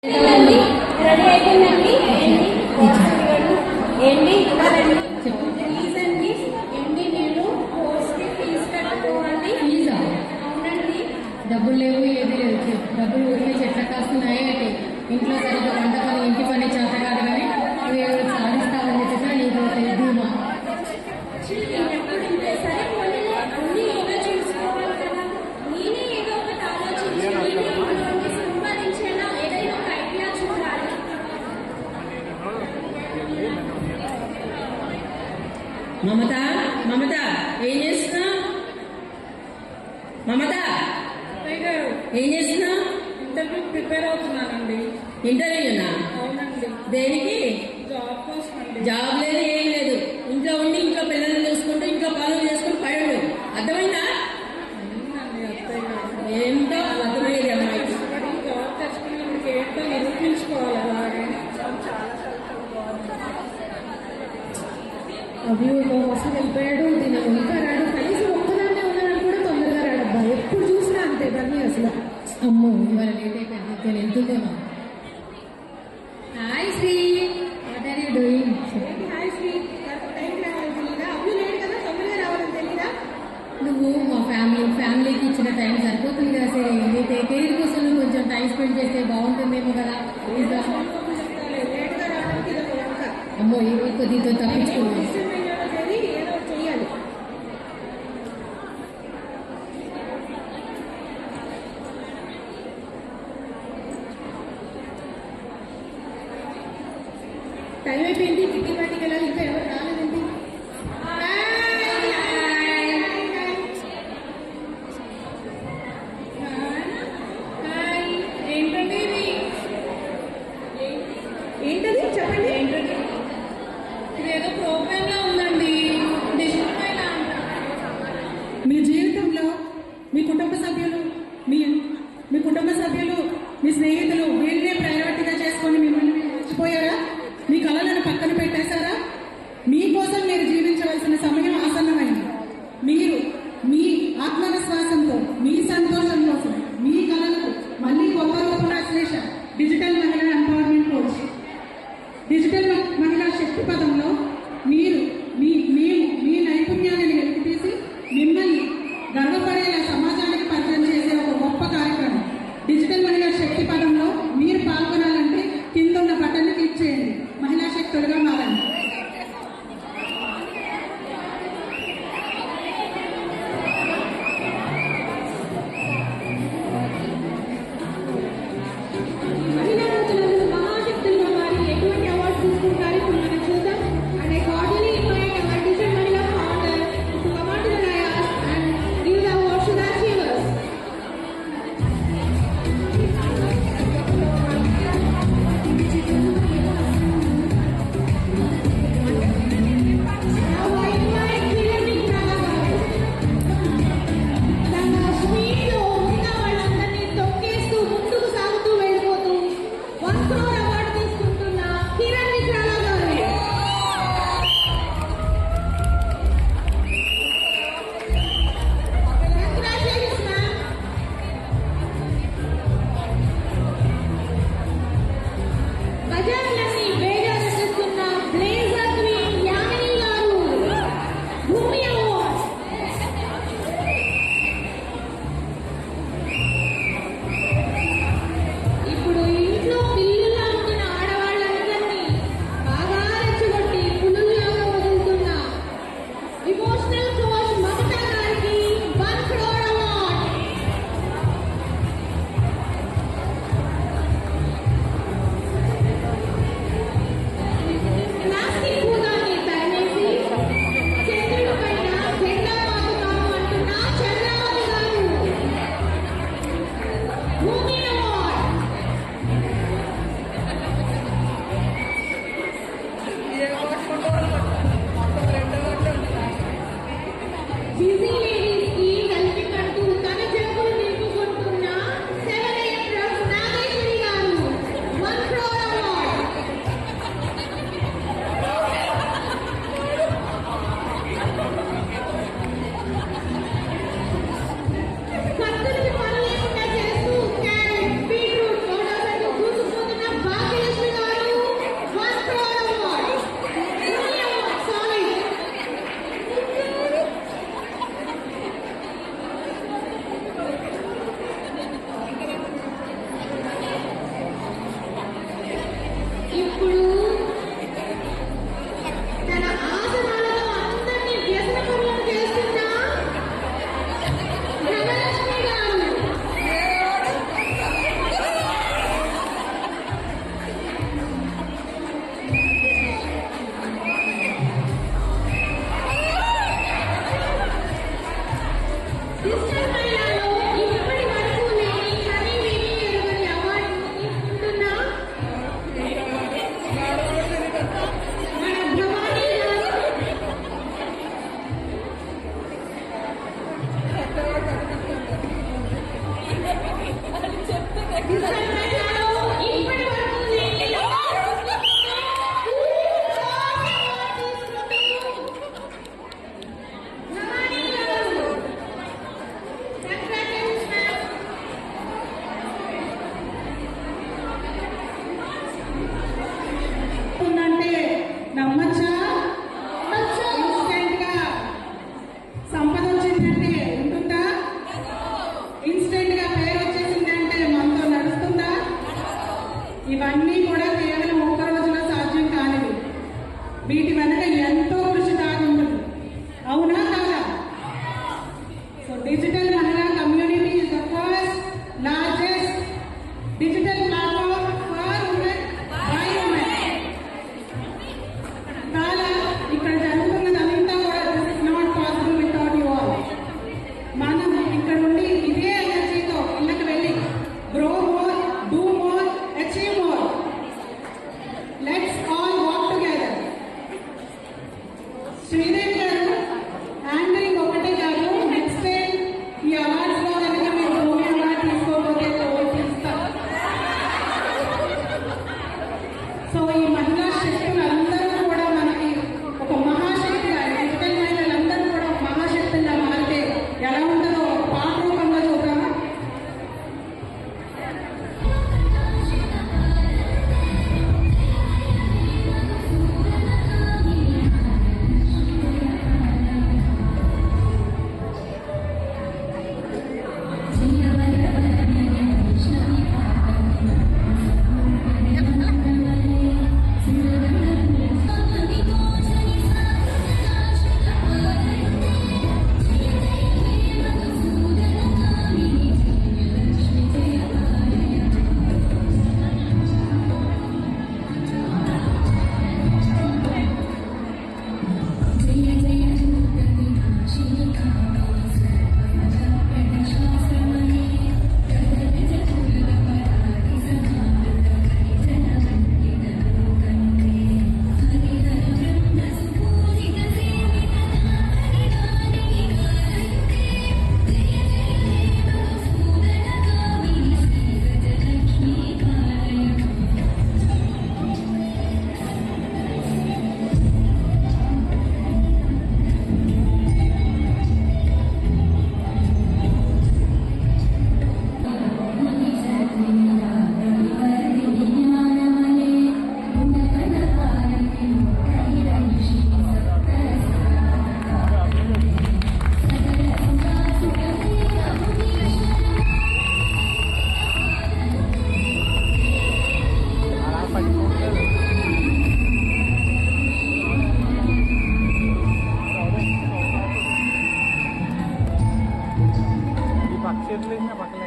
Ready అయిపోయిందండి. ఏంటి ఇవ్వాలండి? ప్లీజ్ అండి. ఏంటి నేను కోర్స్కి ఫీజు కట్టుకోవాలి. ఫీజా? అవునండి. డబ్బులు లేవు, ఏది లేదు. డబ్బులు ఊరికే చెట్ల కాస్తున్నాయి అంటే ఇంట్లో సరిగ్గా వంట పని, ఇంటి పని చేత కాదు కానీ నువ్వు సాధిస్తావని చెప్పేసి నీకు ధీమా. ఎప్పుడు ఇంతే సరే పోనీ అన్ని ఏదో చూసుకోవాలి కదా. నేనే ఏదో ఒకటి ఆలోచించి నేనే ఇంట్లోకి సంపాదించేలా ఏదైనా ఒక ఐడియా చూడాలి. మమత, మమత ఏం చేస్తున్నావు? మమత ఏం చేస్తున్నావు? ఇంటర్వ్యూ ప్రిపేర్ అవుతున్నానండి. ఇంటర్వ్యూనా? అవునండి. దేనికి? జాబ్ కోసం అండి. జాబ్ లేదు, ఏం లేదు. ఇంట్లో ఉండి ఇంట్లో పిల్లల్ని చూసుకుంటూ ఇంట్లో పనులు చేసుకుని పడు. అర్థమైందా? అవునండి అత్తయ్య గారు. ఏంటో అర్థమయ్యేది అమ్మాయికి. జాబ్ తెచ్చుకున్నందుకు ఏంటో నిరూపించుకోవాలి. అలాగే అవి వస్తు వెళ్ళిపోయాడు, దీని ఇంకా రాడు, కనీసం ఒక్కదాన్నే ఉన్నాడని కూడా తొందరగా రాడబ్బా. ఎప్పుడు చూసినా అంతే బన్నీ అసలు. అమ్మో ఇవాళ లేట్ అయిపోయింది, నేను వెళ్తుందేమో. Hi Sri, what are you doing? Hi Sri, టైంకి రావడం తెలీదా? అవి లేడు కదా, తొందరగా రావడం తెలీదా? నువ్వు మా ఫ్యామిలీకి ఇచ్చిన టైం సరిపోతుంది కదా సరే. నీ కెరీర్ కోసం నువ్వు కొంచెం టైం స్పెండ్ చేస్తే బాగుంటుందేమో కదా. లేట్గా రావడానికి ఇది ఒక వంక. అమ్మో ఈ రోజు దీంతో తప్పించుకున్నాను. ఇష్టమైన చేరి ఏదో ఒకటి చెయ్యాలి. టైం అయిపోయింది, కిట్టి పార్టీకి వెళ్ళాలి. ఇంకా ఎవరు రాలేదండి. ఏంటండి ఇది? ఏంటది చెప్పండి. ఇదేదో ప్రోగ్రామ్ లా ఉందండి. డిజిటల్ పైన మీ జీవితంలో మీ కుటుంబ సభ్యులు మీ స్నేహితులు వీళ్ళనే ప్రయారిటీగా చేసుకొని మిమ్మల్ని మీరు మర్చిపోయారా? మీ కళలను పక్కన పెట్టేశారా? మీకోసం మీరు జీవించవలసిన సమయం ఆసన్నమైంది. మీరు మీ ఆత్మవిశ్వాసంతో, మీ సంతోషం కోసం, మీ కళలకు మళ్ళీ కొత్త రూపం అశ్లేష డిజిటల్ మహిళా ఎంపవర్మెంట్ కోచ్. డిజిటల్ మహిళా శక్తి పదంలో మేము మీ నైపుణ్యాలను వెలికితీసి మిమ్మల్ని గర్వపడేలా సమాజానికి పరిచయం చేసే ఒక గొప్ప కార్యక్రమం. డిజిటల్ మహిళా శక్తి పదంలో మీరు పాల్గొనాలంటే కింద ఉన్న బటన్ని క్లిక్ చేయండి. మహిళా శక్తులుగా మారండి. ఇప్పుడు తన ఆసనాలతో అందరినీ వ్యసనపరులను చేస్తున్న ధనలక్ష్మి గారు. డిజిటల్ మహిళలో ఇప్పటి వరకు లేని కనీ విని ఎరుగని అవార్డును తీసుకుంటున్న మన భవానీ గారు. డిజిటల్ మహిళలో ఇప్పటి వరకు లేని భవానీ గారు. ఉందంటే నమ్మచ్చా? ఇన్స్టెంట్ గా సంపద వచ్చిందంటే ఉంటుందా? ఇన్స్టెంట్ గా పేరు వచ్చేసిందంటే మనతో నడుస్తుందా? ఇవన్నీ కూడా కేవలం ఒక్క రోజులో సాధ్యం కానివి. వీటి వెనక ఎంతో కృషి దాగి ఉంటుంది. అవునా కాదా? సో డిజిటల్ మహిళా community is the first largest digital platform for women by women. చాలా ఇక్కడ జరుగుతున్నదంతా కూడా this is not possible without you all. మనం ఇక్కడ నుండి ఇదే ఎనర్జీతో ఇళ్ళకి వెళ్ళి grow more, do more, achieve more. Let's all walk together. Sridevi గారు యాంకరింగ్ ఒకటే కాదు, నెక్స్ట్ టైం ఈ అవార్డ్స్ లో కనుక మీరు భూమి అవార్డు తీసుకోకపోతే తీస్తారు. సో ఈ మహిళా శక్తులందరూ కూడా మనకి ఒక మహాశక్తిగా, డిజిటల్ మహిళలందరూ కూడా ఒక మహాశక్తిగా మారితే ఎలా ఉంటుందో ఒక పాట రూపంలో చూద్దామా? ఈ పక్క చేతులు వేసిన పక్కన